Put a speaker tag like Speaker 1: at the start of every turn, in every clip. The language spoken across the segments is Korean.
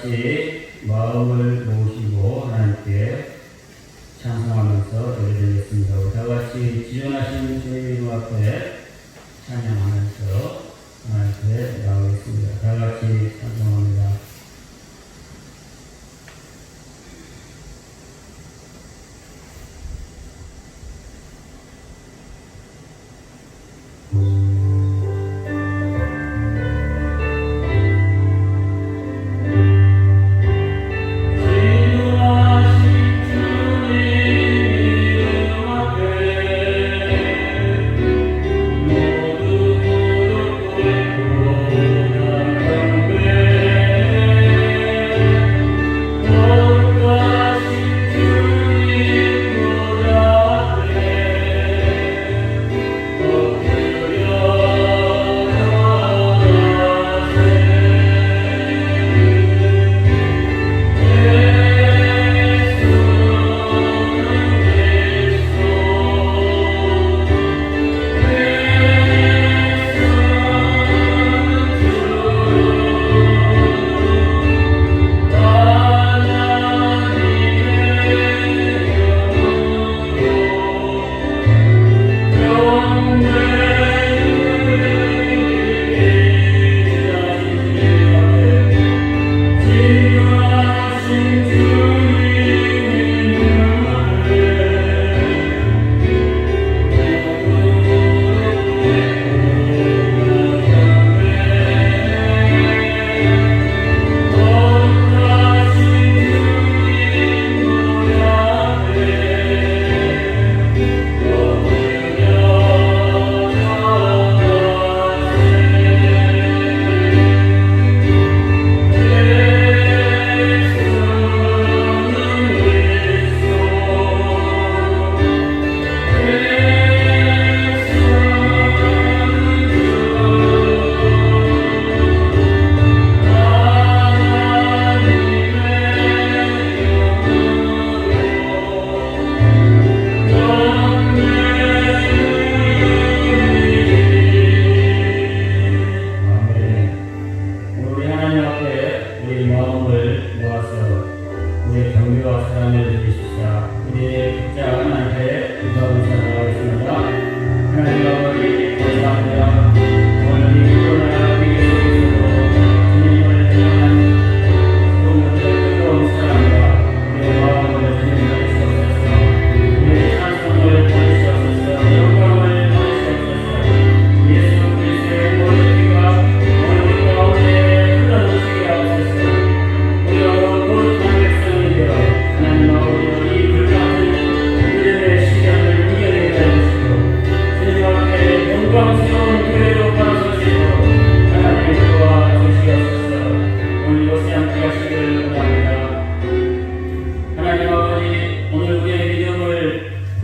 Speaker 1: 같이 마음을 모으시고 하나님께 찬송하면서 드리겠습니다. 우리 다 같이 지존하신 주님의 이름 앞에 찬양하면서 하나님께 나오겠습니다. 다 같이 찬송합니다.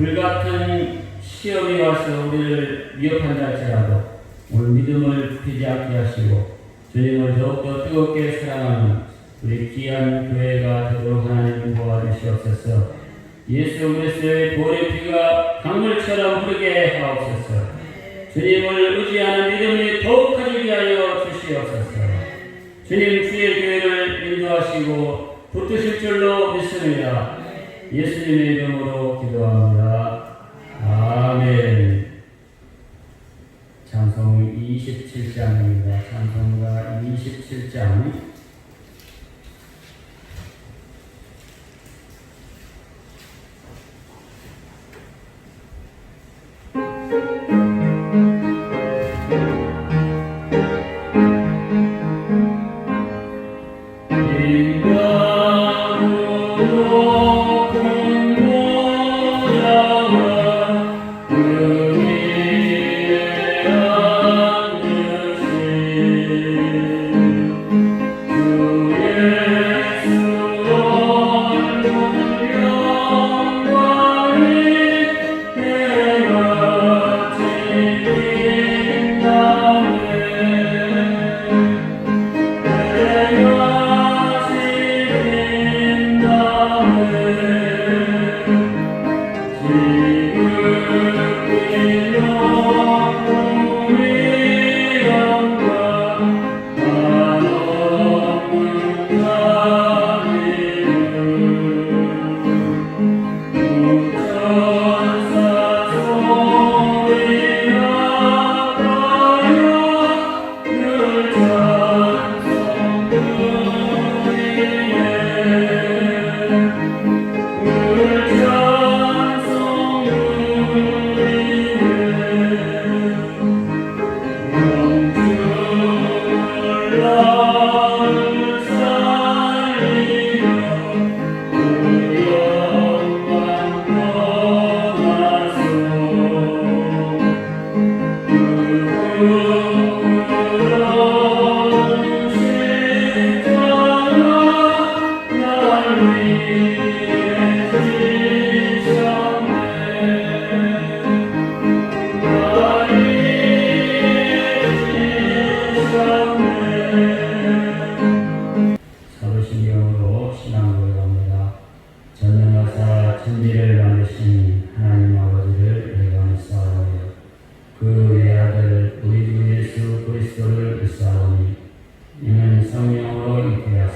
Speaker 1: 불같은 시험이 와서 우리를 위협한다 할지라도 오늘 믿음을 굳히지 않게 하시고 주님을 더욱더 뜨겁게 사랑하는 우리 귀한 교회가 되도록 하나님 도와주시옵소서. 예수 그리스도의 보혈의 피가 강물처럼 흐르게 하옵소서. 주님을 의지하는 믿음이 더욱 커지게 하여 주시옵소서. 주님 주의 교회를 인도하시고 붙드실 줄로 믿습니다. 예수님의 이름으로 기도합니다. 아멘. 찬송 27장입니다. 찬송가 27장.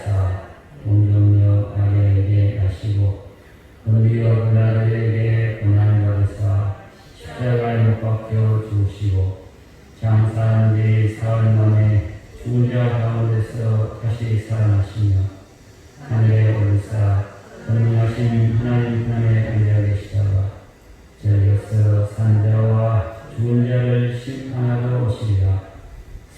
Speaker 1: 하사 공경력 아래에게 하시고 권위와 그날에게 고난을 받으사 십자가에 못 박혀 죽으시고 장사한 지 사흘 만에 죽은 자 가운데서 다시 살아나시며 하늘에 오르사 전능하신 하나님 편에 앉아 계시다가 저에게서 산자와 죽은 자를 심판하러 오시리라.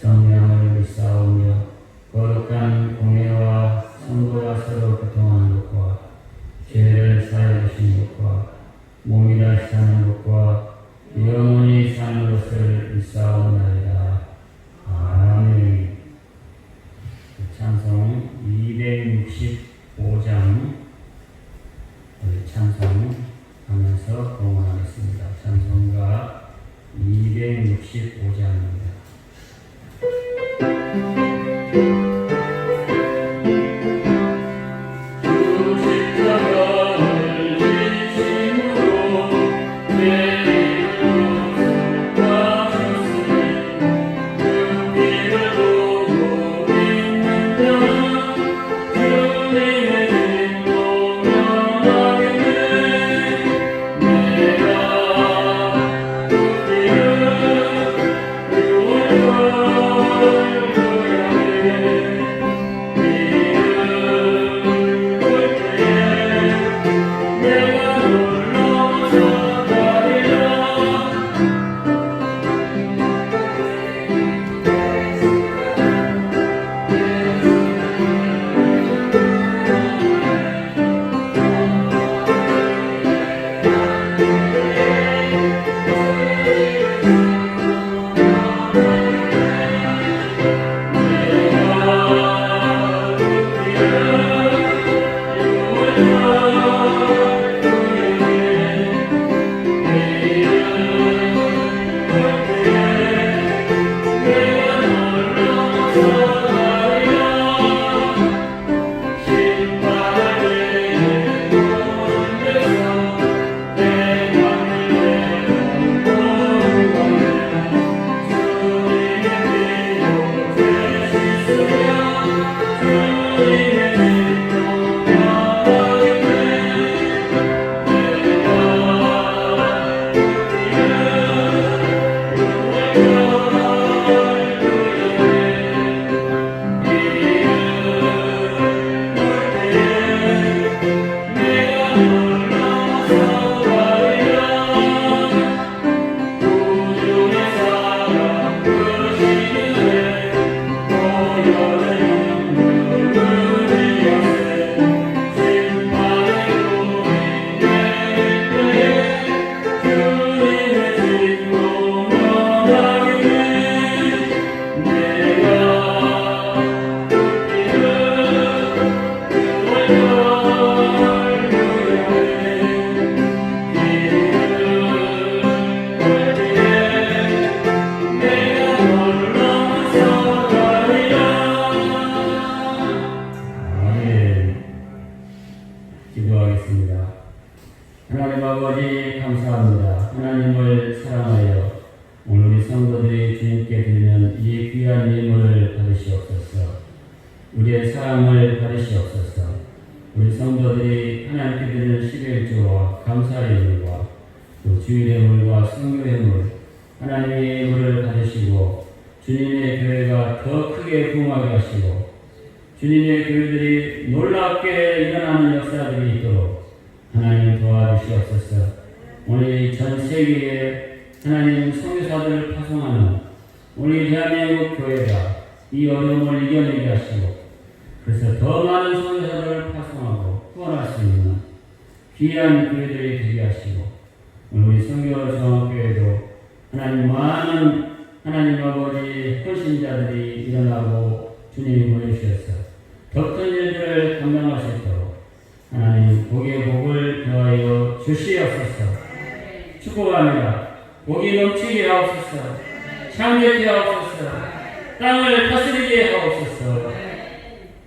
Speaker 1: 성령을 믿사오며 거룩한 공회와 성도가 서로 교통하는 것과 죄를 사하여 주신 것과 몸이 다시 사는 것과 영원히 사는 것을 믿사옵나이다. 아멘. 찬송 265장 찬송하면서 공헌하겠습니다. 찬송가 265장입니다. 기도하겠습니다. 하나님 아버지 감사합니다. 하나님을 사랑하여 오늘 우리 성도들이 주님께 드리는 이 귀한 예물을 받으시옵소서. 우리의 사랑을 받으시옵소서. 우리 성도들이 하나님께 드리는 11조와 감사의 예물과 또 주일의 예물과 성교의 예물, 하나님의 예물을 받으시고 주님의 교회가 더 크게 부흥하게 하시고 주님의 교회들이 놀랍게 일어나는 역사들이 있도록 하나님 도와주시옵소서. 오늘 전 세계에 하나님 선교사들을 파송하는 우리 대한민국 교회가 이 어려움을 이겨내게 하시고 그래서 더 많은 선교사들을 파송하고 후원할 수 있는 귀한 교회들이 되게 하시고 우리 선교성교회도 하나님 많은 하나님 아버지 헌신자들이 일어나고 주님이 보내주셔서 더 큰 일들을 감당할 수 있도록 하나님 복의 복을 더하여 주시옵소서. 축복합니다. 복이 넘치게 하옵소서. 창조케 하옵소서. 땅을 다스리게 하옵소서.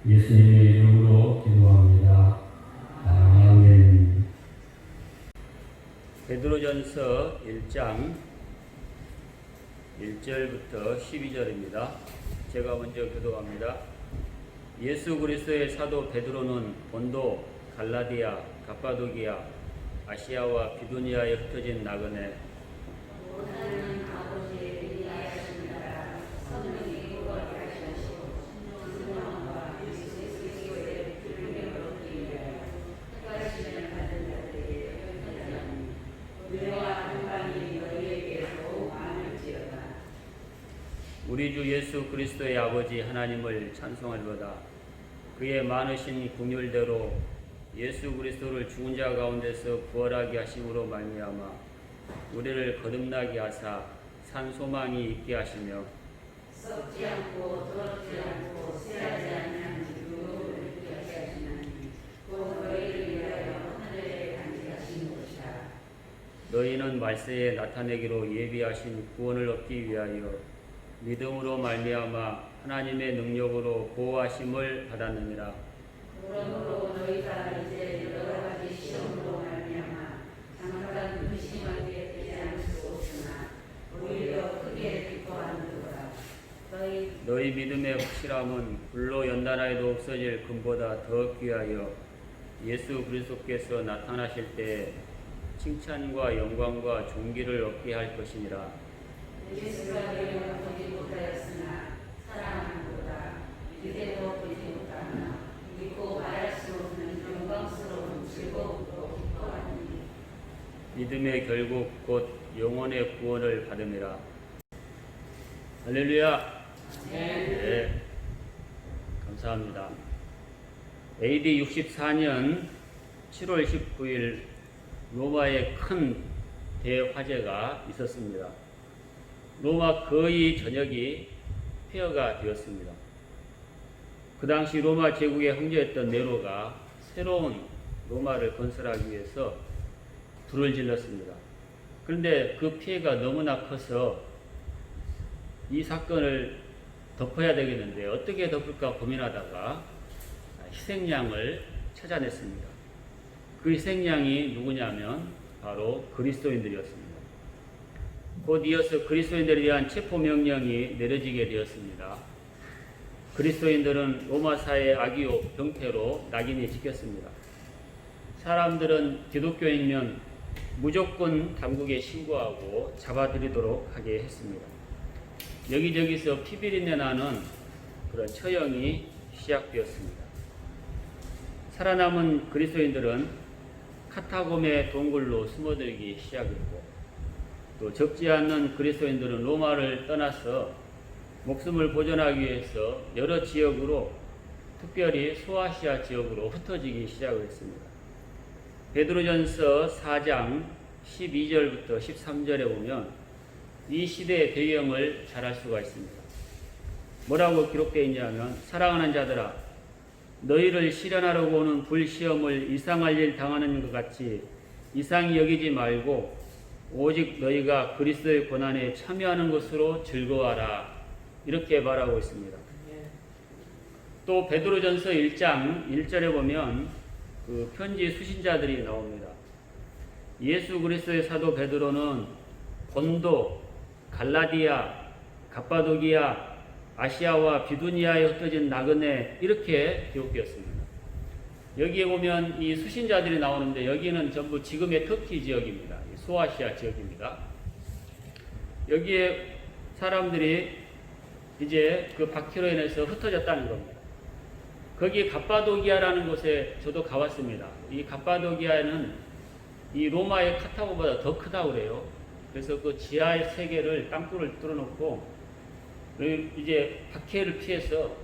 Speaker 1: 예수님의 이름으로 기도합니다. 아멘. 베드로전서 1장 1절부터 12절입니다. 제가 먼저 기도합니다. 예수 그리스도의 사도 베드로는 본도, 갈라디아, 갑바도기아, 아시아와 비두니아에 흩어진 나그네 우리 주 예수 그리스도의 아버지 하나님을 찬송하리로다. 그의 많으신 긍휼대로 예수 그리스도를 죽은 자 가운데서 부활하게 하심으로 말미암아 우리를 거듭나게 하사 산 소망이 있게 하시며
Speaker 2: 썩지 않고 더럽지 않고 쇠하지 아니한 유로를 있게 하시나니 곧 너희를 위하여 하늘에 간직하신 것이라.
Speaker 1: 너희는 말세에 나타내기로 예비하신 구원을 얻기 위하여 믿음으로 말미암아 하나님의 능력으로 보호하심을 받았느니라.
Speaker 2: 그러므로 너희가 이제 여러 가지 시험으로 말미암아 잠깐 의심하게 되지 않을 수 없으나 오히려 크게 기뻐하는도다.
Speaker 1: 너희 믿음의 확실함은 불로 연단하여도 없어질 금보다 더 귀하여 예수 그리스도께서 나타나실 때 칭찬과 영광과 존귀를 얻게 할 것이니라.
Speaker 2: 예수가 너희를 보지 못하였으나 사랑하는도다. 이제도 보지 못하나 믿고 말할 수 없는 영광스러운 즐거움으로 기뻐하니
Speaker 1: 믿음의 결국 곧 영혼의 구원을 받음이라. 할렐루야. 네. 감사합니다. AD 64년 7월 19일 로마에 큰 대화재가 있었습니다. 로마 거의 전역이 폐허가 되었습니다. 그 당시 로마 제국의 황제였던 네로가 새로운 로마를 건설하기 위해서 불을 질렀습니다. 그런데 그 피해가 너무나 커서 이 사건을 덮어야 되겠는데 어떻게 덮을까 고민하다가 희생양을 찾아냈습니다. 그 희생양이 누구냐면 바로 그리스도인들이었습니다. 곧 이어서 그리스도인들에 대한 체포명령이 내려지게 되었습니다. 그리스도인들은 로마사의 아기오 병태로 낙인이 찍혔습니다. 사람들은 기독교인이면 무조건 당국에 신고하고 잡아들이도록 하게 했습니다. 여기저기서 피비린내 나는 그런 처형이 시작되었습니다. 살아남은 그리스도인들은 카타곰의 동굴로 숨어들기 시작했고 또 적지 않는 그리스도인들은 로마를 떠나서 목숨을 보존하기 위해서 여러 지역으로 특별히 소아시아 지역으로 흩어지기 시작을 했습니다. 베드로전서 4장 12절부터 13절에 보면 이 시대의 배경을 잘 알 수가 있습니다. 뭐라고 기록되어 있냐면 사랑하는 자들아 너희를 시련하려고 오는 불시험을 이상할 일 당하는 것 같이 이상히 여기지 말고 오직 너희가 그리스도의 고난에 참여하는 것으로 즐거워하라 이렇게 말하고 있습니다. 또 베드로전서 1장 1절에 보면 그 편지 수신자들이 나옵니다. 예수 그리스도의 사도 베드로는 본도, 갈라디아, 갑바도기아, 아시아와 비두니아에 흩어진 나그네 이렇게 기록되었습니다. 여기에 보면 이 수신자들이 나오는데 여기는 전부 지금의 터키 지역입니다. 소아시아 지역입니다. 여기에 사람들이 이제 그 박해로 인해서 흩어졌다는 겁니다. 거기 갑바도기아라는 곳에 저도 가봤습니다. 이 갑바도기아는 이 로마의 카타고보다 더 크다고 그래요. 그래서 그 지하의 세계를 땅굴을 뚫어놓고 이제 박해를 피해서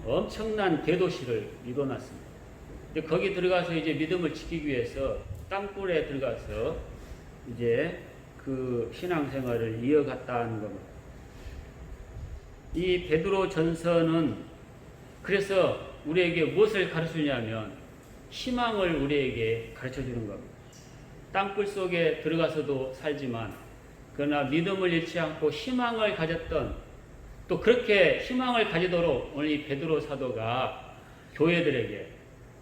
Speaker 1: 엄청난 대도시를 이뤄놨습니다. 근데 거기 들어가서 이제 믿음을 지키기 위해서 땅굴에 들어가서 이제 그 신앙생활을 이어갔다는 겁니다. 이 베드로 전서는 그래서 우리에게 무엇을 가르치냐면 희망을 우리에게 가르쳐 주는 겁니다. 땅굴 속에 들어가서도 살지만 그러나 믿음을 잃지 않고 희망을 가졌던 또 그렇게 희망을 가지도록 오늘 이 베드로 사도가 교회들에게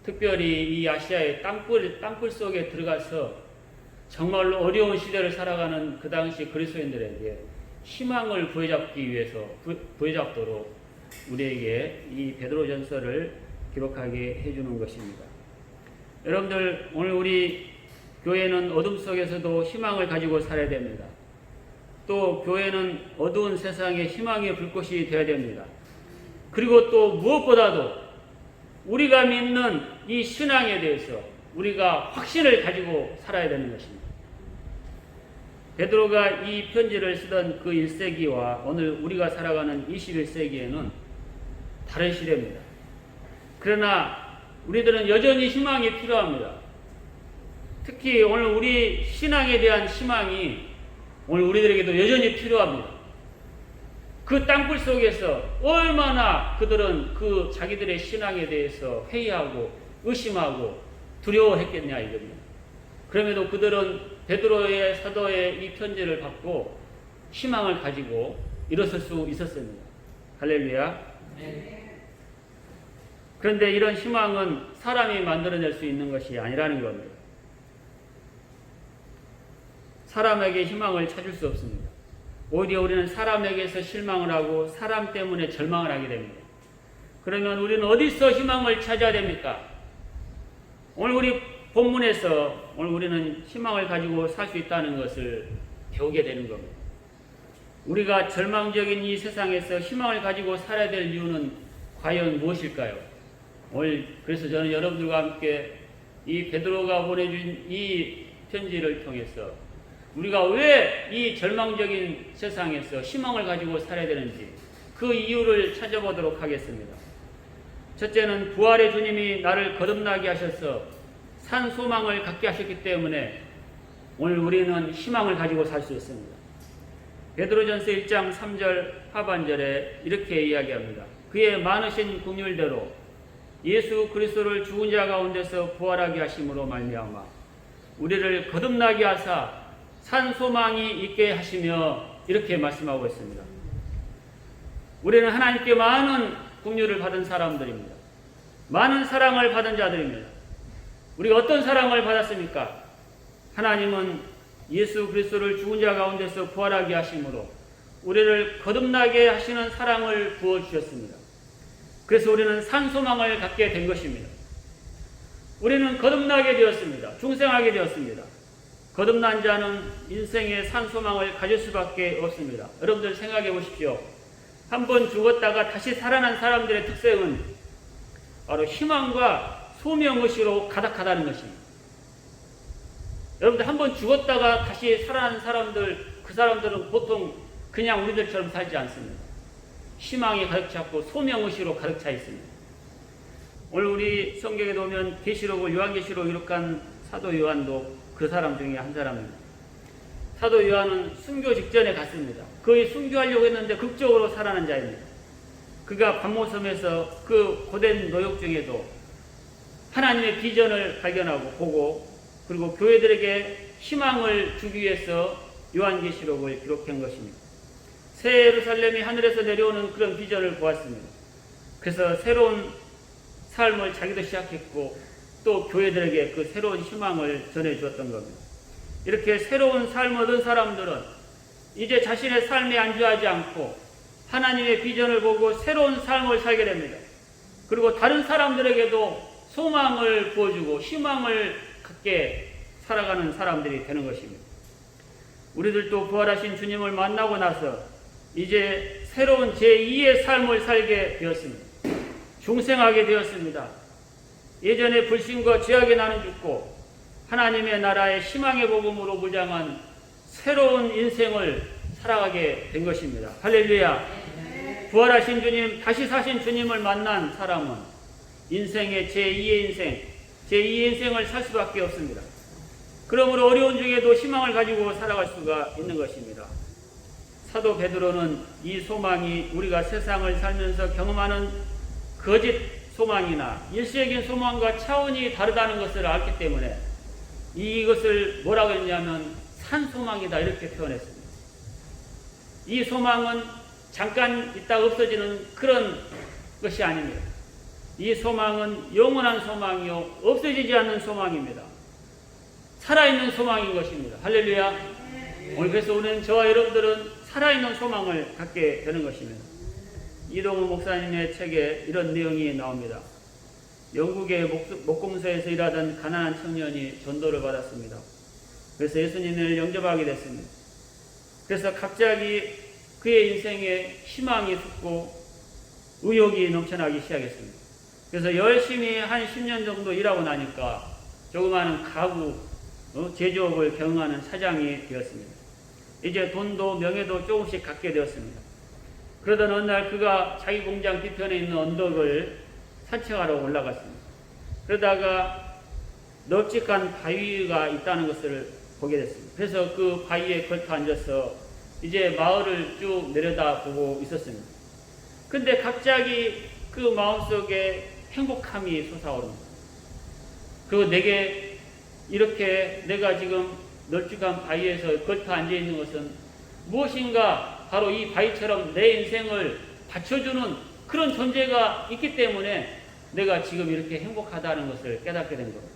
Speaker 1: 특별히 이 아시아의 땅굴 속에 들어가서 정말로 어려운 시대를 살아가는 그 당시 그리스도인들에게 희망을 부여잡기 위해서 부여잡도록 우리에게 이 베드로전서를 기록하게 해주는 것입니다. 여러분들, 오늘 우리 교회는 어둠 속에서도 희망을 가지고 살아야 됩니다. 또 교회는 어두운 세상에 희망의 불꽃이 되어야 됩니다. 그리고 또 무엇보다도 우리가 믿는 이 신앙에 대해서 우리가 확신을 가지고 살아야 되는 것입니다. 베드로가 이 편지를 쓰던 그 1세기와 오늘 우리가 살아가는 21세기에는 다른 시대입니다. 그러나 우리들은 여전히 희망이 필요합니다. 특히 오늘 우리 신앙에 대한 희망이 오늘 우리들에게도 여전히 필요합니다. 그 땅굴 속에서 얼마나 그들은 그 자기들의 신앙에 대해서 회의하고 의심하고 두려워했겠냐 이겁니다. 그럼에도 그들은 베드로의 사도의 이 편지를 받고 희망을 가지고 일어설 수 있었습니다. 할렐루야. 그런데 이런 희망은 사람이 만들어낼 수 있는 것이 아니라는 겁니다. 사람에게 희망을 찾을 수 없습니다. 오히려 우리는 사람에게서 실망을 하고 사람 때문에 절망을 하게 됩니다. 그러면 우리는 어디서 희망을 찾아야 됩니까? 오늘 우리 본문에서 오늘 우리는 희망을 가지고 살 수 있다는 것을 배우게 되는 겁니다. 우리가 절망적인 이 세상에서 희망을 가지고 살아야 될 이유는 과연 무엇일까요? 오늘 그래서 저는 여러분들과 함께 이 베드로가 보내준 이 편지를 통해서 우리가 왜 이 절망적인 세상에서 희망을 가지고 살아야 되는지 그 이유를 찾아보도록 하겠습니다. 첫째는 부활의 주님이 나를 거듭나게 하셔서 산 소망을 갖게 하셨기 때문에 오늘 우리는 희망을 가지고 살 수 있습니다. 베드로전서 1장 3절 하반절에 이렇게 이야기합니다. 그의 많으신 긍휼대로 예수 그리스도를 죽은 자 가운데서 부활하게 하심으로 말미암아 우리를 거듭나게 하사 산 소망이 있게 하시며 이렇게 말씀하고 있습니다. 우리는 하나님께 많은 긍휼을 받은 사람들입니다. 많은 사랑을 받은 자들입니다. 우리가 어떤 사랑을 받았습니까? 하나님은 예수 그리스도를 죽은 자 가운데서 부활하게 하심으로 우리를 거듭나게 하시는 사랑을 부어주셨습니다. 그래서 우리는 산 소망을 갖게 된 것입니다. 우리는 거듭나게 되었습니다. 중생하게 되었습니다. 거듭난 자는 인생의 산 소망을 가질 수밖에 없습니다. 여러분들 생각해 보십시오. 한번 죽었다가 다시 살아난 사람들의 특성은 바로 희망과 소명의식으로 가득하다는 것입니다. 여러분들 한번 죽었다가 다시 살아난 사람들, 그 사람들은 보통 그냥 우리들처럼 살지 않습니다. 희망이 가득 찼고 소명의식으로 가득 차 있습니다. 오늘 우리 성경에 보면 계시록을 요한계시록 기록한 사도 요한도 그 사람 중에 한 사람입니다. 사도 요한은 순교 직전에 갔습니다. 거의 순교하려고 했는데 극적으로 살아난 자입니다. 그가 반모섬에서 그 고된 노역 중에도 하나님의 비전을 발견하고 보고 그리고 교회들에게 희망을 주기 위해서 요한계시록을 기록한 것입니다. 새 예루살렘이 하늘에서 내려오는 그런 비전을 보았습니다. 그래서 새로운 삶을 자기도 시작했고 또 교회들에게 그 새로운 희망을 전해주었던 겁니다. 이렇게 새로운 삶을 얻은 사람들은 이제 자신의 삶에 안주하지 않고 하나님의 비전을 보고 새로운 삶을 살게 됩니다. 그리고 다른 사람들에게도 소망을 부어주고 희망을 갖게 살아가는 사람들이 되는 것입니다. 우리들도 부활하신 주님을 만나고 나서 이제 새로운 제2의 삶을 살게 되었습니다. 중생하게 되었습니다. 예전에 불신과 죄악에 나는 죽고 하나님의 나라의 희망의 복음으로 무장한 새로운 인생을 살아가게 된 것입니다. 할렐루야. 부활하신 주님, 다시 사신 주님을 만난 사람은 인생의 제2의 인생, 제2의 인생을 살 수밖에 없습니다. 그러므로 어려운 중에도 희망을 가지고 살아갈 수가 있는 것입니다. 사도 베드로는 이 소망이 우리가 세상을 살면서 경험하는 거짓 소망이나 일시적인 소망과 차원이 다르다는 것을 알기 때문에 이것을 뭐라고 했냐면 산소망이다 이렇게 표현했습니다. 이 소망은 잠깐 있다 없어지는 그런 것이 아닙니다. 이 소망은 영원한 소망이요 없어지지 않는 소망입니다. 살아있는 소망인 것입니다. 할렐루야. 오늘 그래서 우리는 저와 여러분들은 살아있는 소망을 갖게 되는 것입니다. 이동우 목사님의 책에 이런 내용이 나옵니다. 영국의 목공소에서 일하던 가난한 청년이 전도를 받았습니다. 그래서 예수님을 영접하게 됐습니다. 그래서 갑자기 그의 인생에 희망이 솟고 의욕이 넘쳐나기 시작했습니다. 그래서 열심히 한 10년 정도 일하고 나니까 조그마한 가구, 제조업을 경영하는 사장이 되었습니다. 이제 돈도 명예도 조금씩 갖게 되었습니다. 그러던 어느 날 그가 자기 공장 뒤편에 있는 언덕을 산책하러 올라갔습니다. 그러다가 넓직한 바위가 있다는 것을 보게 됐습니다. 그래서 그 바위에 걸터 앉아서 이제 마을을 쭉 내려다보고 있었습니다. 근데 갑자기 그 마음속에 행복함이 솟아오릅니다. 그리고 내게 이렇게 내가 지금 널찍한 바위에서 걸터 앉아 있는 것은 무엇인가 바로 이 바위처럼 내 인생을 받쳐주는 그런 존재가 있기 때문에 내가 지금 이렇게 행복하다는 것을 깨닫게 된 겁니다.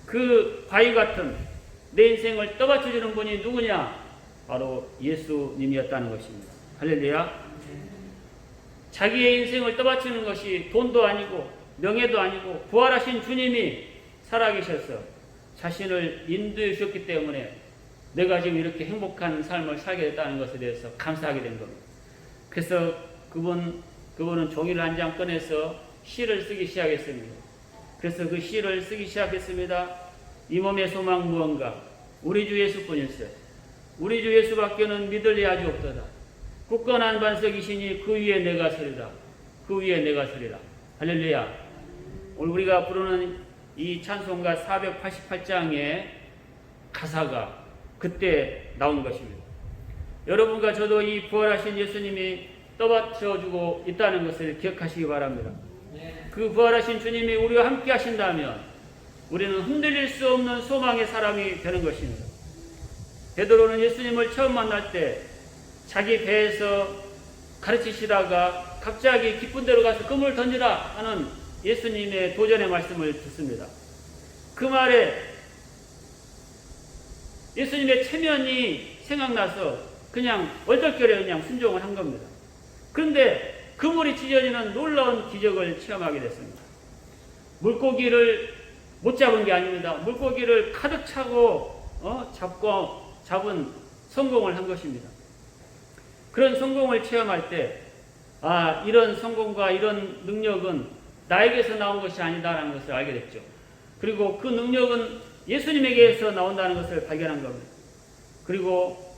Speaker 1: 그 바위 같은 내 인생을 떠받쳐주는 분이 누구냐? 바로 예수님이었다는 것입니다. 할렐루야. 자기의 인생을 떠받치는 것이 돈도 아니고 명예도 아니고 부활하신 주님이 살아계셔서 자신을 인도해 주셨기 때문에 내가 지금 이렇게 행복한 삶을 살게 됐다는 것에 대해서 감사하게 된 겁니다. 그래서 그분은 종이를 한 장 꺼내서 시를 쓰기 시작했습니다. 그래서 그 시를 쓰기 시작했습니다. 이 몸의 소망 무언가? 우리 주 예수뿐일세. 우리 주 예수밖에는 믿을 리 아주 없도다. 굳건한 반석이시니 그 위에 내가 서리라. 그 위에 내가 서리라. 할렐루야. 오늘 우리가 부르는 이 찬송가 488장의 가사가 그때 나온 것입니다. 여러분과 저도 이 부활하신 예수님이 떠받쳐주고 있다는 것을 기억하시기 바랍니다. 그 부활하신 주님이 우리와 함께 하신다면 우리는 흔들릴 수 없는 소망의 사람이 되는 것입니다. 베드로는 예수님을 처음 만날 때 자기 배에서 가르치시다가 갑자기 깊은 데로 가서 그물을 던지라 하는 예수님의 도전의 말씀을 듣습니다. 그 말에 예수님의 체면이 생각나서 그냥 얼떨결에 그냥 순종을 한 겁니다. 그런데 그물이 찢어지는 놀라운 기적을 체험하게 됐습니다. 물고기를 못 잡은 게 아닙니다. 물고기를 가득 차고 잡은 성공을 한 것입니다. 그런 성공을 체험할 때 이런 성공과 이런 능력은 나에게서 나온 것이 아니다라는 것을 알게 됐죠. 그리고 그 능력은 예수님에게서 나온다는 것을 발견한 겁니다. 그리고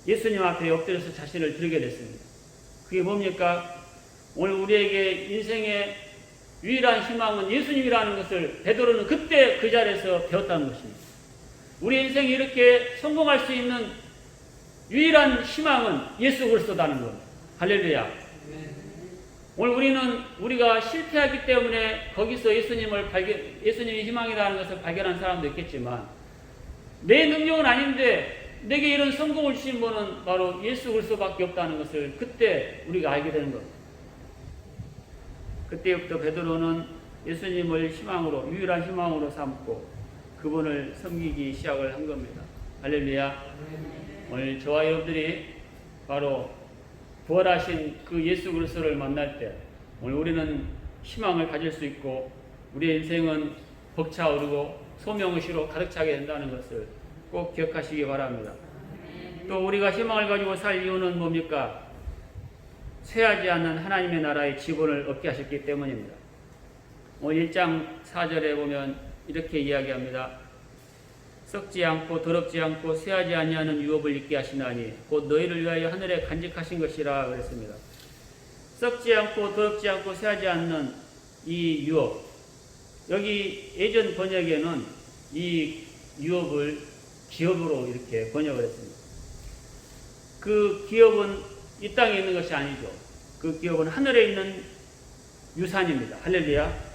Speaker 1: 예수님 앞에 엎드려서 자신을 드리게 됐습니다. 그게 뭡니까? 오늘 우리에게 인생의 유일한 희망은 예수님이라는 것을 베드로는 그때 그 자리에서 배웠다는 것입니다. 우리 인생이 이렇게 성공할 수 있는 유일한 희망은 예수 그리스도다는 겁니다. 할렐루야. 오늘 우리가 실패하기 때문에 거기서 예수님이 희망이라는 것을 발견한 사람도 있겠지만 내 능력은 아닌데 내게 이런 성공을 주신 분은 바로 예수 그리스도밖에 없다는 것을 그때 우리가 알게 되는 겁니다. 그때부터 베드로는 예수님을 희망으로 유일한 희망으로 삼고 그분을 섬기기 시작을 한 겁니다. 할렐루야. 오늘 저와 여러분들이 바로 부활하신 그 예수 그리스도를 만날 때 오늘 우리는 희망을 가질 수 있고 우리의 인생은 벅차오르고 소명의식으로 가득 차게 된다는 것을 꼭 기억하시기 바랍니다. 또 우리가 희망을 가지고 살 이유는 뭡니까? 쇠하지 않는 하나님의 나라의 지분을 얻게 하셨기 때문입니다. 오늘 1장 4절에 보면 이렇게 이야기합니다. 썩지 않고 더럽지 않고 쇠하지 아니하는 유업을 있게 하시나니 곧 너희를 위하여 하늘에 간직하신 것이라 그랬습니다. 썩지 않고 더럽지 않고 쇠하지 않는 이 유업, 여기 예전 번역에는 이 유업을 기업으로 이렇게 번역을 했습니다. 그 기업은 이 땅에 있는 것이 아니죠. 그 기업은 하늘에 있는 유산입니다. 할렐루야.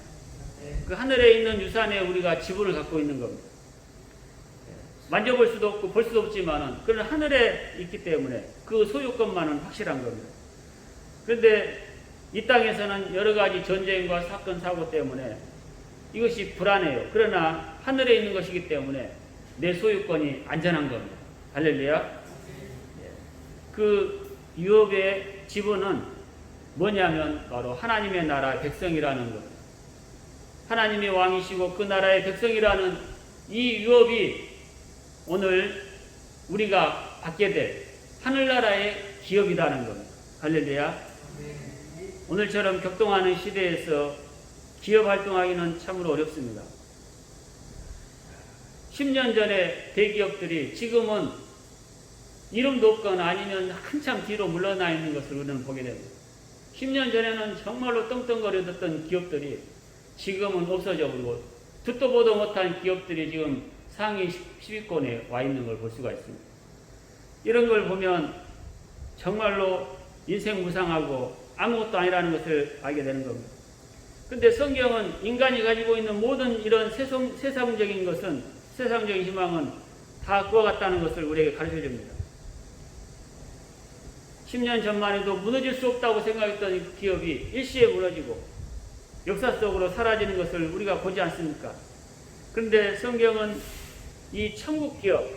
Speaker 1: 그 하늘에 있는 유산에 우리가 지분을 갖고 있는 겁니다. 만져볼 수도 없고 볼 수도 없지만은 그런 하늘에 있기 때문에 그 소유권만은 확실한 겁니다. 그런데 이 땅에서는 여러 가지 전쟁과 사건 사고 때문에 이것이 불안해요. 그러나 하늘에 있는 것이기 때문에 내 소유권이 안전한 겁니다. 할렐루야. 그 유업의 지분은 뭐냐면 바로 하나님의 나라 백성이라는 것. 하나님이 왕이시고 그 나라의 백성이라는 이 유업이 오늘 우리가 받게 될 하늘나라의 기업이라는 겁니다. 할렐루야. 오늘처럼 격동하는 시대에서 기업 활동하기는 참으로 어렵습니다. 10년 전에 대기업들이 지금은 이름도 없거나 아니면 한참 뒤로 물러나 있는 것을 우리는 보게 됩니다. 10년 전에는 정말로 떵떵거리던 기업들이 지금은 없어져 버리고 듣도 보도 못한 기업들이 지금 상위 10위권에 와 있는 걸 볼 수가 있습니다. 이런 걸 보면 정말로 인생 무상하고 아무것도 아니라는 것을 알게 되는 겁니다. 근데 성경은 인간이 가지고 있는 모든 이런 세상적인 것은, 세상적인 희망은 다 그와 같다는 것을 우리에게 가르쳐 줍니다. 10년 전만 해도 무너질 수 없다고 생각했던 이 기업이 일시에 무너지고 역사 속으로 사라지는 것을 우리가 보지 않습니까? 그런데 성경은 이 천국 기업,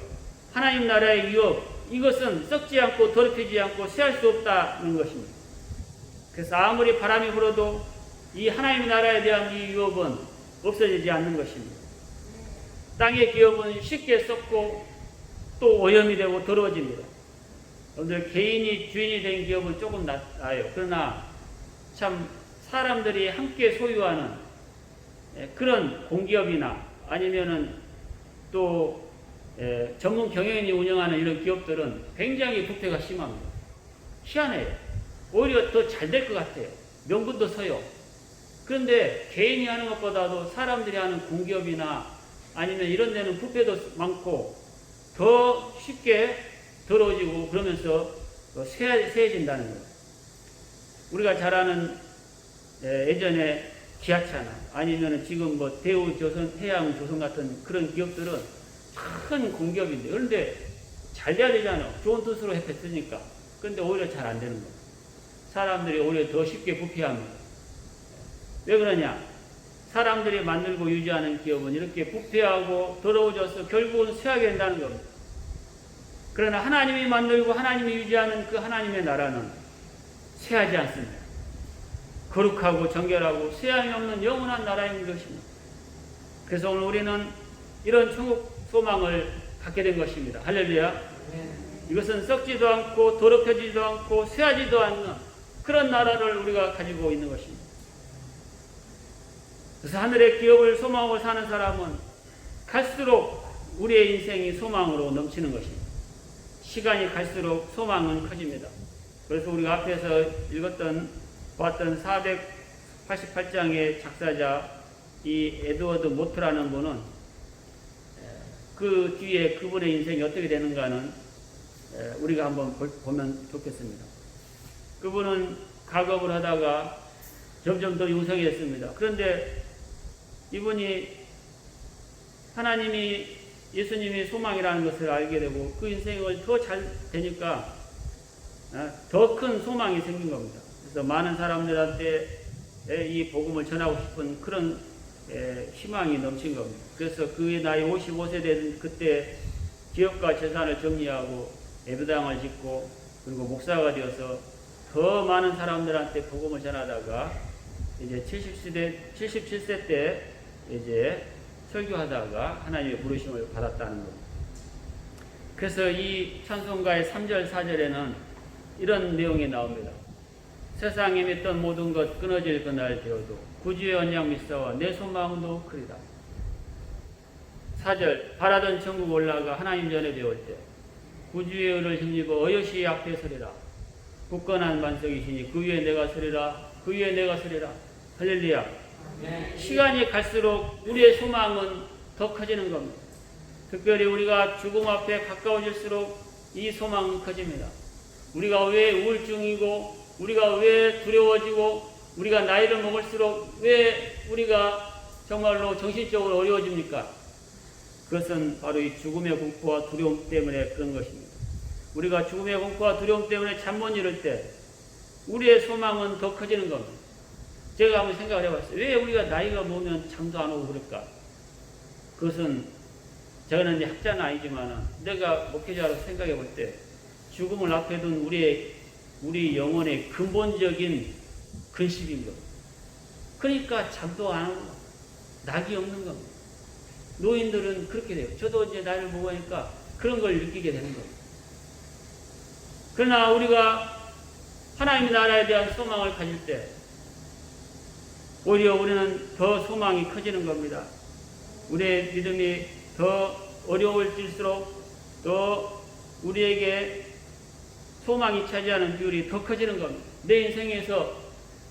Speaker 1: 하나님 나라의 유업, 이것은 썩지 않고 더럽히지 않고 쇠할 수 없다는 것입니다. 그래서 아무리 바람이 불어도 이 하나님 나라에 대한 이 유업은 없어지지 않는 것입니다. 땅의 기업은 쉽게 썩고 또 오염이 되고 더러워집니다. 여러분들 개인이 주인이 된 기업은 조금 나아요. 그러나 참 사람들이 함께 소유하는 그런 공기업이나 아니면은 또 전문 경영인이 운영하는 이런 기업들은 굉장히 부패가 심합니다. 희한해요. 오히려 더 잘 될 것 같아요. 명분도 서요. 그런데 개인이 하는 것보다도 사람들이 하는 공기업이나 아니면 이런 데는 부패도 많고 더 쉽게 더러워지고 그러면서 쇠해진다는 거예요. 우리가 잘 아는 예전에 기아차나 아니면 지금 뭐 대우조선, 해양조선 같은 그런 기업들은 큰 공기업인데 그런데 잘 돼야 되잖아요. 좋은 뜻으로 했으니까. 그런데 오히려 잘 안 되는 거예요. 사람들이 오히려 더 쉽게 부패합니다. 왜 그러냐? 사람들이 만들고 유지하는 기업은 이렇게 부패하고 더러워져서 결국은 쇠하게 된다는 겁니다. 그러나 하나님이 만들고 하나님이 유지하는 그 하나님의 나라는 쇠하지 않습니다. 거룩하고 정결하고 쇠함이 없는 영원한 나라인 것입니다. 그래서 오늘 우리는 이런 천국 소망을 갖게 된 것입니다. 할렐루야. 이것은 썩지도 않고 더럽혀지지도 않고 쇠하지도 않는 그런 나라를 우리가 가지고 있는 것입니다. 그래서 하늘의 기업을 소망하고 사는 사람은 갈수록 우리의 인생이 소망으로 넘치는 것입니다. 시간이 갈수록 소망은 커집니다. 그래서 우리가 앞에서 봤던 488장의 작사자 이 에드워드 모트라는 분은 그 뒤에 그분의 인생이 어떻게 되는가는 우리가 한번 보면 좋겠습니다. 그분은 가업을 하다가 점점 더 융성해졌습니다. 그런데 이분이 하나님이 예수님이 소망이라는 것을 알게 되고 그 인생을 더 잘 되니까 더 큰 소망이 생긴 겁니다. 그래서 많은 사람들한테 이 복음을 전하고 싶은 그런 희망이 넘친 겁니다. 그래서 그의 나이 55세 된 그때 기업과 재산을 정리하고 예배당을 짓고 그리고 목사가 되어서 더 많은 사람들한테 복음을 전하다가 이제 77세 때 이제 설교하다가 하나님의 부르심을 받았다는 겁니다. 그래서 이 찬송가의 3절 4절에는 이런 내용이 나옵니다. 세상에 맺던 모든 것 끊어질 그날 되어도 구주의 언약 믿사와 내 소망도 그리다. 4절 바라던 천국 올라가 하나님 전에 배울 때 구주의 의를 힘입어 어여시 앞에 서리라. 굳건한 반석이시니 그 위에 내가 서리라. 그 위에 내가 서리라. 할렐루야. 네. 시간이 갈수록 우리의 소망은 더 커지는 겁니다. 특별히 우리가 죽음 앞에 가까워질수록 이 소망은 커집니다. 우리가 왜 우울증이고 우리가 왜 두려워지고 우리가 나이를 먹을수록 왜 우리가 정말로 정신적으로 어려워집니까? 그것은 바로 이 죽음의 공포와 두려움 때문에 그런 것입니다. 우리가 죽음의 공포와 두려움 때문에 잠 못 이룰 때 우리의 소망은 더 커지는 겁니다. 제가 한번 생각을 해봤어요. 왜 우리가 나이가 먹으면 잠도 안 오고 그럴까? 그것은 저는 이제 학자는 아니지만 내가 목회자로 생각해 볼 때 죽음을 앞에 둔 우리 영혼의 근본적인 근심인 겁니다. 그러니까 잠도 안 오고 낙이 없는 겁니다. 노인들은 그렇게 돼요. 저도 이제 나이를 먹으니까 그런 걸 느끼게 되는 겁니다. 그러나 우리가 하나님의 나라에 대한 소망을 가질 때 오히려 우리는 더 소망이 커지는 겁니다. 우리의 믿음이 더 어려울수록 더 우리에게 소망이 차지하는 비율이 더 커지는 겁니다. 내 인생에서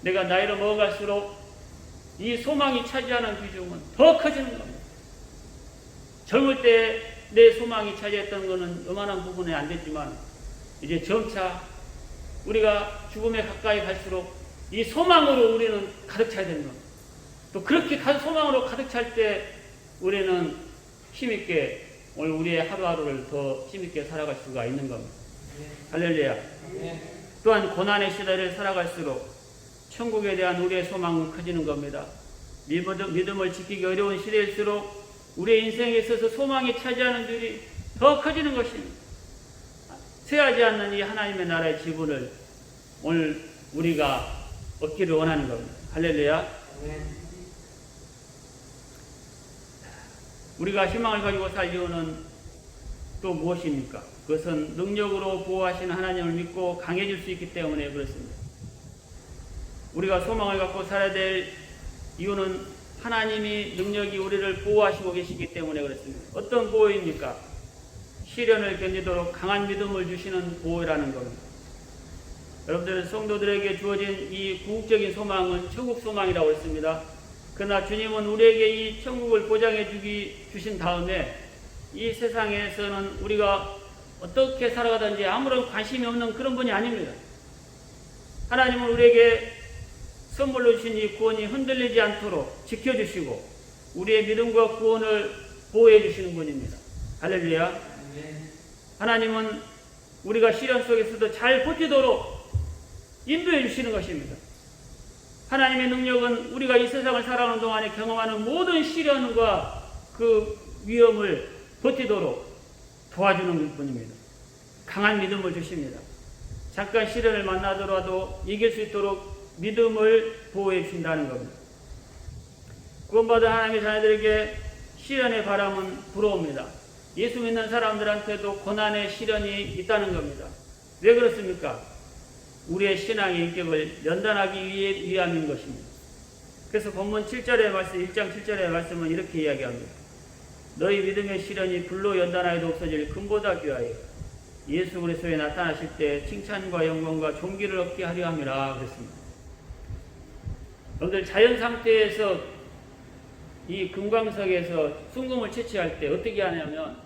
Speaker 1: 내가 나이를 먹어갈수록 이 소망이 차지하는 비중은 더 커지는 겁니다. 젊을 때 내 소망이 차지했던 것은 요만한 부분에 안 됐지만 이제 점차 우리가 죽음에 가까이 갈수록 이 소망으로 우리는 가득 차야 되는 겁니다. 또 그렇게 소망으로 가득 찰 때 우리는 힘있게 오늘 우리의 하루하루를 더 힘있게 살아갈 수가 있는 겁니다. 할렐루야. 또한 고난의 시대를 살아갈수록 천국에 대한 우리의 소망은 커지는 겁니다. 믿음을 지키기 어려운 시대일수록 우리의 인생에 있어서 소망이 차지하는 비율이 더 커지는 것입니다. 쇠하지 않는 이 하나님의 나라의 지분을 오늘 우리가 얻기를 원하는 겁니다. 할렐루야. 우리가 희망을 가지고 살 이유는 또 무엇입니까? 그것은 능력으로 보호하시는 하나님을 믿고 강해질 수 있기 때문에 그렇습니다. 우리가 소망을 갖고 살아야 될 이유는 하나님이 능력이 우리를 보호하시고 계시기 때문에 그렇습니다. 어떤 보호입니까? 시련을 견디도록 강한 믿음을 주시는 보호라는 겁니다. 여러분들 성도들에게 주어진 이 궁극적인 소망은 천국 소망이라고 했습니다. 그러나 주님은 우리에게 이 천국을 보장해 주신 다음에 이 세상에서는 우리가 어떻게 살아가든지 아무런 관심이 없는 그런 분이 아닙니다. 하나님은 우리에게 선물로 주신 이 구원이 흔들리지 않도록 지켜주시고 우리의 믿음과 구원을 보호해 주시는 분입니다. 할렐루야. 하나님은 우리가 시련 속에서도 잘 버티도록 인도해 주시는 것입니다. 하나님의 능력은 우리가 이 세상을 살아가는 동안에 경험하는 모든 시련과 그 위험을 버티도록 도와주는 분입니다. 강한 믿음을 주십니다. 잠깐 시련을 만나더라도 이길 수 있도록 믿음을 보호해 주신다는 겁니다. 구원받은 하나님의 자녀들에게 시련의 바람은 불어옵니다. 예수 믿는 사람들한테도 고난의 시련이 있다는 겁니다. 왜 그렇습니까? 우리의 신앙의 인격을 연단하기 위함인 것입니다. 그래서 본문 7절의 말씀, 1장 7절의 말씀은 이렇게 이야기합니다. 너희 믿음의 시련이 불로 연단하여도 없어질 금보다 귀하여 예수 그리스도에 나타나실 때 칭찬과 영광과 존귀를 얻게 하려 함이라 그랬습니다. 여러분들 자연 상태에서 이 금광석에서 순금을 채취할 때 어떻게 하냐면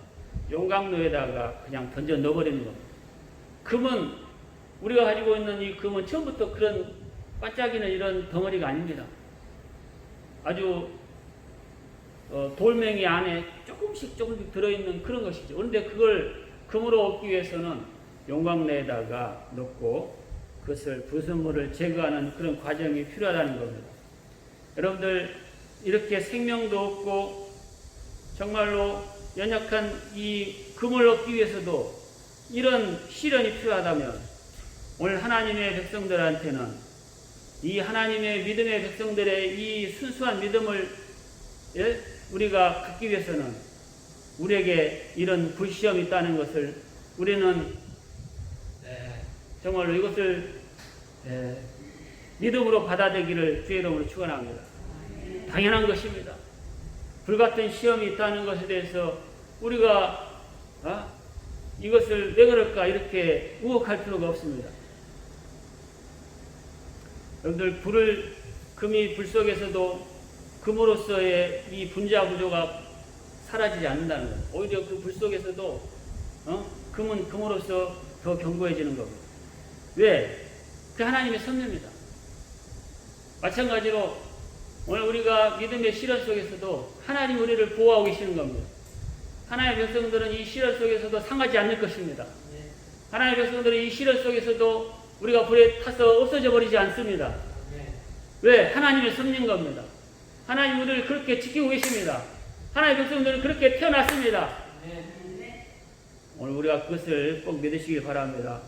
Speaker 1: 용광로에다가 그냥 던져 넣어버리는 겁니다. 금은 우리가 가지고 있는 이 금은 처음부터 그런 반짝이는 이런 덩어리가 아닙니다. 아주 돌멩이 안에 조금씩 들어있는 그런 것이죠. 그런데 그걸 금으로 얻기 위해서는 용광로에다가 넣고 그것을 불순물을 제거하는 그런 과정이 필요하다는 겁니다. 여러분들 이렇게 생명도 없고 정말로 연약한 이 금을 얻기 위해서도 이런 시련이 필요하다면 오늘 하나님의 백성들한테는 이 하나님의 믿음의 백성들의 이 순수한 믿음을 우리가 갖기 위해서는 우리에게 이런 불시험이 있다는 것을 우리는 정말로 이것을 믿음으로 받아들이기를 주의 이름으로 축원합니다. 당연한 것입니다. 불같은 시험이 있다는 것에 대해서 우리가 이것을 왜 그럴까 이렇게 우혹할 필요가 없습니다. 여러분들 금이 불 속에서도 금으로서의 이 분자 구조가 사라지지 않는다는 거예요. 오히려 그 불 속에서도 금은 금으로서 더 견고해지는 겁니다. 왜? 그 하나님의 섭리입니다. 마찬가지로 오늘 우리가 믿음의 시련 속에서도 하나님 우리를 보호하고 계시는 겁니다. 하나님의 백성들은 이 시련 속에서도 상하지 않을 것입니다. 하나님의 백성들은 이 시련 속에서도 우리가 불에 타서 없어져 버리지 않습니다. 왜? 하나님의 섭리인 겁니다. 하나님 우리를 그렇게 지키고 계십니다. 하나님의 백성들은 그렇게 태어났습니다. 오늘 우리가 그것을 꼭 믿으시길 바랍니다.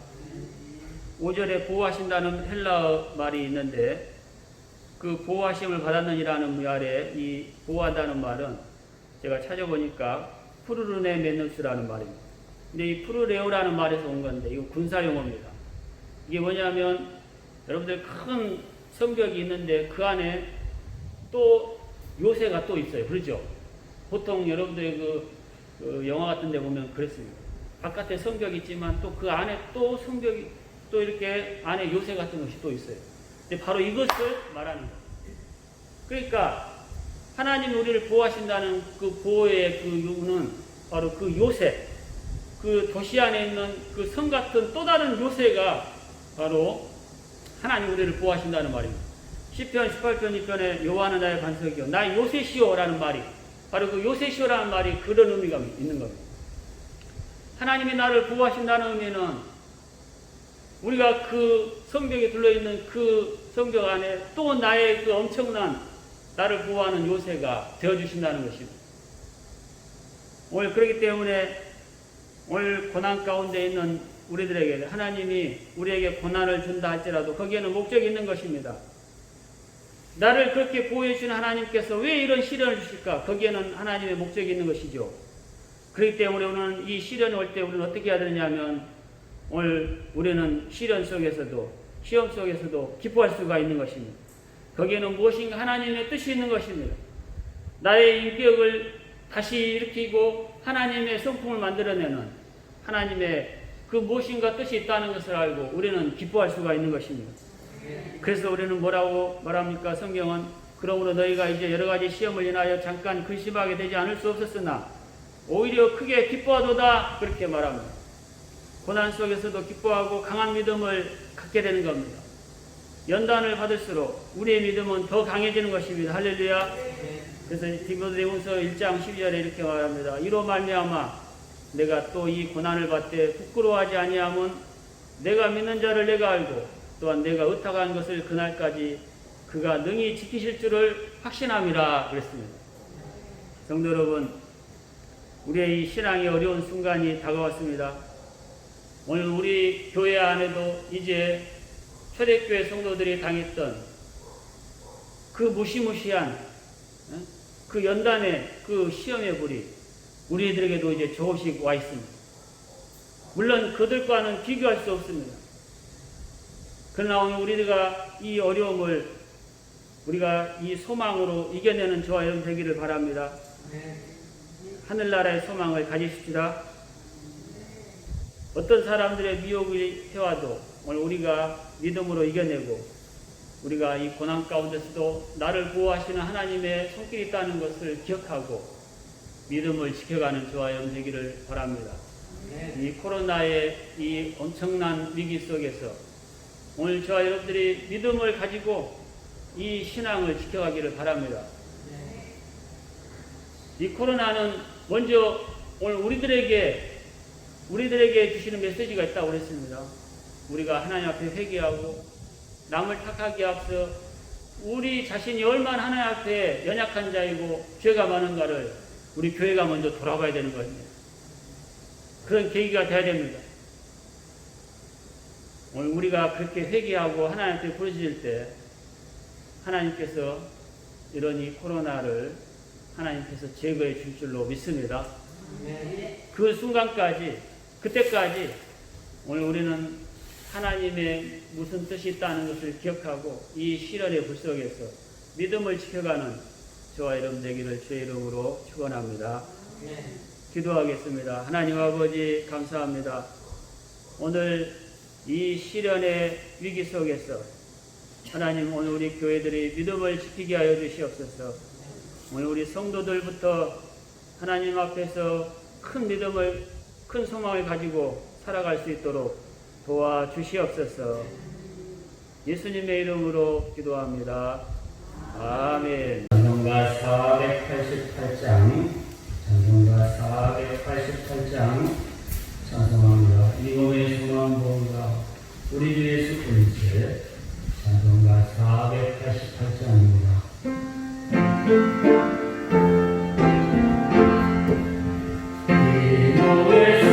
Speaker 1: 5절에 보호하신다는 헬라어 말이 있는데 그 보호하심을 받았느니라는 말에 이 보호한다는 말은 제가 찾아보니까 프루르네 메누스라는 말입니다. 근데 이 프루레오라는 말에서 온 건데 이거 군사 용어입니다. 이게 뭐냐면 여러분들 큰 성벽이 있는데 그 안에 또 요새가 또 있어요. 그렇죠? 보통 여러분들의 그 영화 같은 데 보면 그랬습니다. 바깥에 성벽이 있지만 또 그 안에 또 성벽이 또 이렇게 안에 요새 같은 것이 또 있어요. 근데 바로 이것을 말하는 거예요. 그러니까 하나님이 우리를 보호하신다는 그 보호의 그 이유는 바로 그 요새, 그 도시 안에 있는 그 성 같은 또 다른 요새가 바로 하나님 우리를 보호하신다는 말입니다. 시편 18편 2편에 여호와는 나의 반석이요 나 요새시오라는 말이 바로 그 요새시오라는 말이 그런 의미가 있는 겁니다. 하나님이 나를 보호하신다는 의미는 우리가 그 성벽에 둘러있는 그 성벽 안에 또 나의 그 엄청난 나를 보호하는 요새가 되어주신다는 것입니다. 오늘 그렇기 때문에 오늘 고난 가운데 있는 우리들에게 하나님이 우리에게 고난을 준다 할지라도 거기에는 목적이 있는 것입니다. 나를 그렇게 보호해 주신 하나님께서 왜 이런 시련을 주실까? 거기에는 하나님의 목적이 있는 것이죠. 그렇기 때문에 오늘 이 시련이 올 때 우리는 어떻게 해야 되느냐면 오늘 우리는 시련 속에서도 시험 속에서도 기뻐할 수가 있는 것입니다. 거기에는 무엇인가 하나님의 뜻이 있는 것입니다. 나의 인격을 다시 일으키고 하나님의 성품을 만들어내는 하나님의 그 무엇인가 뜻이 있다는 것을 알고 우리는 기뻐할 수가 있는 것입니다. 그래서 우리는 뭐라고 말합니까? 성경은 그러므로 너희가 이제 여러 가지 시험을 인하여 잠깐 근심하게 되지 않을 수 없었으나 오히려 크게 기뻐하도다 그렇게 말합니다. 고난 속에서도 기뻐하고 강한 믿음을 갖게 되는 겁니다. 연단을 받을수록 우리의 믿음은 더 강해지는 것입니다. 할렐루야. 그래서 디모데후서 1장 12절에 이렇게 말합니다. 이로 말미암아 내가 또 이 고난을 받되 부끄러워하지 아니함은 내가 믿는 자를 내가 알고 또한 내가 의탁한 것을 그날까지 그가 능히 지키실 줄을 확신함이라 그랬습니다. 성도 여러분, 우리의 이 신앙이 어려운 순간이 다가왔습니다. 오늘 우리 교회 안에도 이제 초대교회 성도들이 당했던 그 무시무시한 그 연단의 그 시험의 불이 우리들에게도 이제 조금씩 와 있습니다. 물론 그들과는 비교할 수 없습니다. 그러나 오늘 우리가 이 어려움을 우리가 이 소망으로 이겨내는 저와 여러분 되기를 바랍니다. 하늘나라의 소망을 가지십시다. 어떤 사람들의 미혹이 해와도 오늘 우리가 믿음으로 이겨내고 우리가 이 고난 가운데서도 나를 보호하시는 하나님의 손길이 있다는 것을 기억하고 믿음을 지켜가는 저와 여러분 되기를 바랍니다. 이 코로나의 이 엄청난 위기 속에서 오늘 저와 여러분들이 믿음을 가지고 이 신앙을 지켜가기를 바랍니다. 이 코로나는 먼저 오늘 우리들에게 주시는 메시지가 있다고 그랬습니다. 우리가 하나님 앞에 회개하고 남을 탓하기에 앞서 우리 자신이 얼마나 하나님 앞에 연약한 자이고 죄가 많은가를 우리 교회가 먼저 돌아봐야 되는 것입니다. 그런 계기가 돼야 됩니다. 오늘 우리가 그렇게 회개하고 하나님께 부르짖을 때 하나님께서 이런 이 코로나를 하나님께서 제거해 줄 줄로 믿습니다. 그 순간까지 그때까지 오늘 우리는 하나님의 무슨 뜻이 있다는 것을 기억하고 이 시련의 불 속에서 믿음을 지켜가는 저와 여러분 되기를 주의 이름으로 축원합니다. 기도하겠습니다. 하나님 아버지 감사합니다. 오늘 이 시련의 위기 속에서 하나님 오늘 우리 교회들이 믿음을 지키게 하여 주시옵소서. 오늘 우리 성도들부터 하나님 앞에서 큰 믿음을 큰 소망을 가지고 살아갈 수 있도록 도와주시옵소서. 예수님의 이름으로 기도합니다. 아멘. 찬송가 488장 찬송합니다. 이 몸의 소망 보호가 우리 주 예수 그리스도의 찬송가 488장입니다. 우리 주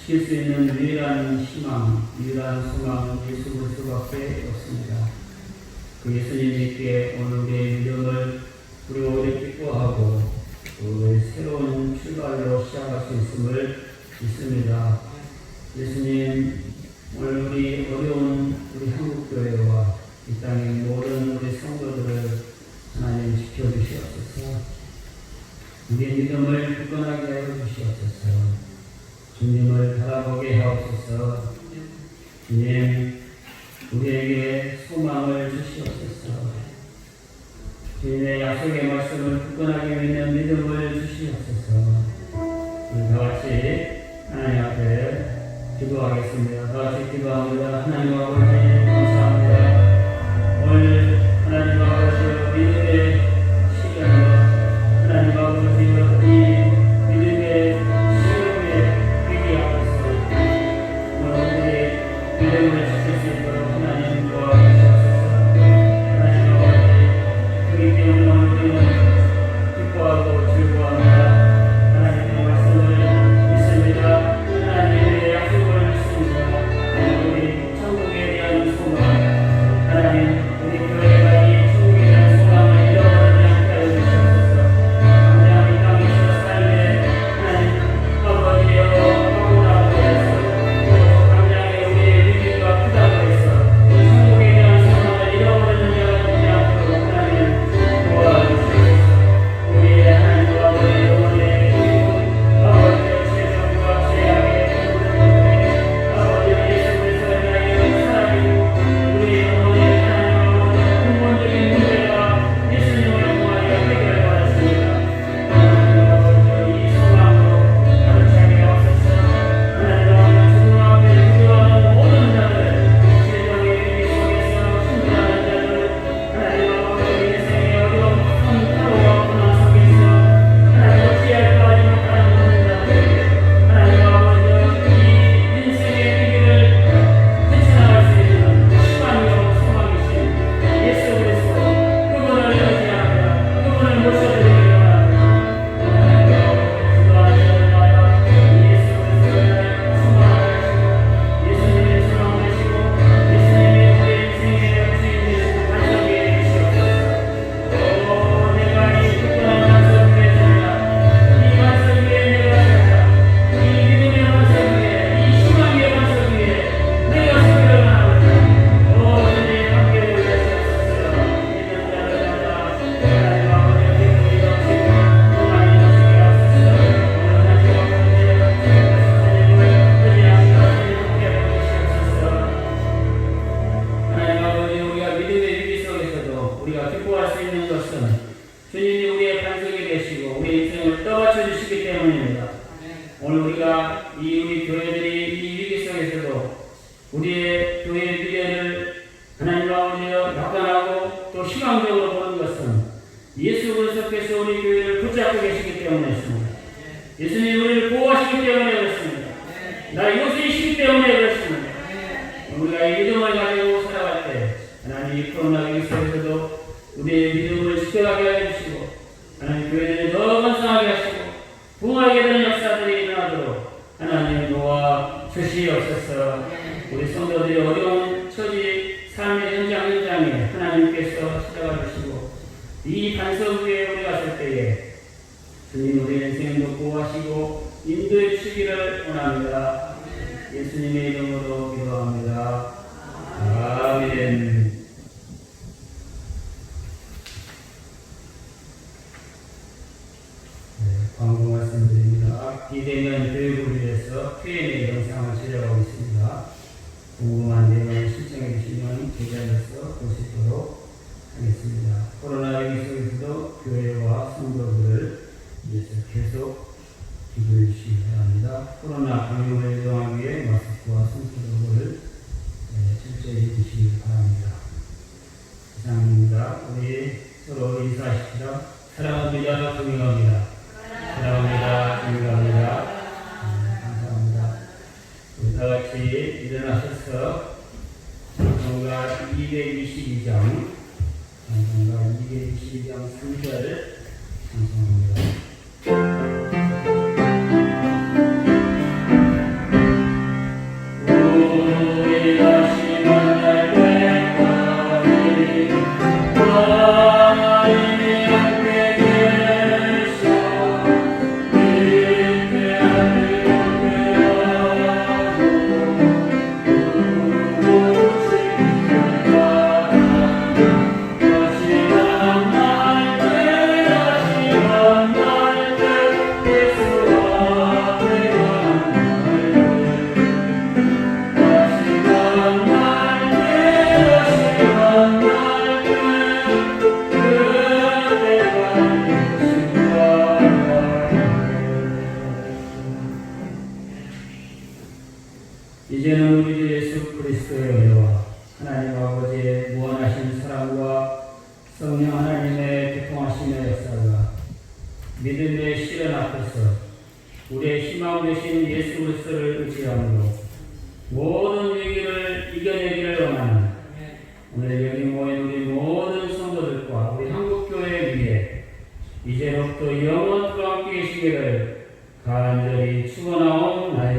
Speaker 1: 지킬 수 있는 유일한 희망, 유일한 소망은 예수 그리스도밖에 없습니다. 그 예수님께 오늘 우리의 믿음을 우리가 오래 기뻐하고 우리 새로운 출발로 시작할 수 있음을 믿습니다. 예수님, 오늘 우리 어려운 우리 한국교회와 이 땅의 모든 우리 성도들을 하나님 지켜주시옵소서. 우리의 믿음을 굳건하게 하여 주시옵소서. 주님을 바라보게 하옵소서. 주님, 우리에게 소망을 주시옵소서. 주님의 약속의 말씀을 굳건하게 믿는 믿음을 주시옵소서. 우리 다같이 하나님 앞에 기도하겠습니다. 다같이 기도합니다. 하나님 아버지 감사합니다. 오늘 하나님 아버지 믿음의 시간과 하나님 아버지 이 믿음의 시험의 위기 앞에서 오늘 우리의 믿음을 지킬 수 있도록 하나님 도와주시옵소서. 하나님 아버지 그렇기 때문에 오늘 우리는 기뻐하고 즐거워합니다. 하나님의 말씀을 믿습니다. 하나님의 약속을 믿습니다. 우리 천국에 대한 소망, 하나님 우리 교회가 이 천국에 대한 소망을 잃어버리지 않게 하여 주시옵소서. 당장 이 땅에서 삶에 하나님 아버지여 하고나고 해서 또 당장에 우리의 위기가 크다고 해서 천국에 대한 소망을 잃어버리는 자가 되지 않도록 하나님 도와주시옵소서. 우리의 하나님 아버지 영혼의 기쁨, 아버지의 죄정과 죄악의 아버지 예수 그리스도의 나의 사랑이고 우리 영혼의 하나님 아버지 근본적인 문제가 예수님을 통하여 해결받았습니다. 하나님 아버지 이 소망으로 가득차게 하옵소서. 하나님 아버지 주님 앞에 기도하는 모든 자들, 세상의 위기 속에서 힘들어하는 자들, 하나님 아버지 인생의 어려움, 한타로와 고난 속에서 하나님 어찌할까 하지 못하는 모든 자들에게 하나님 아버지 이 인생의 위기를 헤쳐나갈 수 있는 희망이요 소망이신 예수 그리스도 그분을 의지합니다. 그분을 모셔드리기 원합니다. 하나님 아버지 기도하는 자들마다 예수 그리스도의 소망을 하시고 예수님의 소망을 하시고 예수님의 우리 인생의 주인 되시고 반석이 되시옵소서. 오 내가 이 굳건한 반석 위에 서리라. 이 반석 위에 내가 서리라. 이 믿음의 반석 위에 이 희망의 반석 위에 내가 서기를 원합니다. 오 주님 함께 되시옵소서. 믿는 자들마다 하나님 아버지의 기쁨이 넘치고 소망이 넘치게 하옵소서. 오늘 하나님 아버지 우리가 믿음의 위기 속에서도 우리가 기뻐할 수 있는 것은 주님이 우리의 반석이 되시고 우리 인생을 떠받쳐 주시기 때문입니다. 오늘 우리가 우리 교회들이 이 위기 속에서도 우리의 교회의 미래를 하나님 아버지여 약간하고 또 희망적으로 보는 것은 예수 그리스도께서 우리 교회를 붙잡고 계시기 때문이었습니다. 예수님이 우리를 보호하시기 때문에 그렇습니다. 나의 요새이시기 때문에 그렇습니다. 우리가 이 믿음을 가지고 살아갈 때 하나님 이 코로나 위기 속에서도 우리의 믿음을 지켜가게 해주시고 하나님 교회들이 더 건강하게 하시고 부흥하게 되는 역사들이 일어나도록 하나님 도와 주시옵소서. 우리 성도들이 어려운 처지 삶의 현장에 하나님께서 찾아가 주시고 이 반석 위에 우리가 설 때에 주님 우리 인생도 보호하시고 인도해 주시기를 원합니다. 예수님의 이름으로 기도합니다. 아멘. 광고 말씀드립니다. 비대면 교육을 위해서 Q&A 영상을 제작하고 있습니다. 궁금한 내용을 신청해 주시면 제작해서 볼 수 있도록 하겠습니다. 코로나 위기 속에서도 교회와 성도들을 위해서 계속 기도해 주시기 바랍니다. 코로나 감염을 예방하기 위해 마스크와 손소독을 철저히 해주시기 바랍니다. 이상입니다. 우리 서로 인사하십시다. 사랑합니다. 존경합니다. 사랑합니다. 존경합니다. 감사합니다. 우리 다 같이 일어나셔서 찬송가 222장 3절 찬송합니다.
Speaker 3: 이제는 우리 주 예수 그리스도의 은혜와 하나님 아버지의 무한하신 사랑과 성령 하나님의 교통하심의 역사가 믿음의 시련 앞에서 우리의 희망 되신 예수 그리스도를 의지함으로 모든 위기를 이겨내기를 원하는 오늘 여기 모인 우리 모든 성도들과 우리 한국교회 위에 이제부터 영원토록 함께 계시기를 간절히 축원하옵나이다.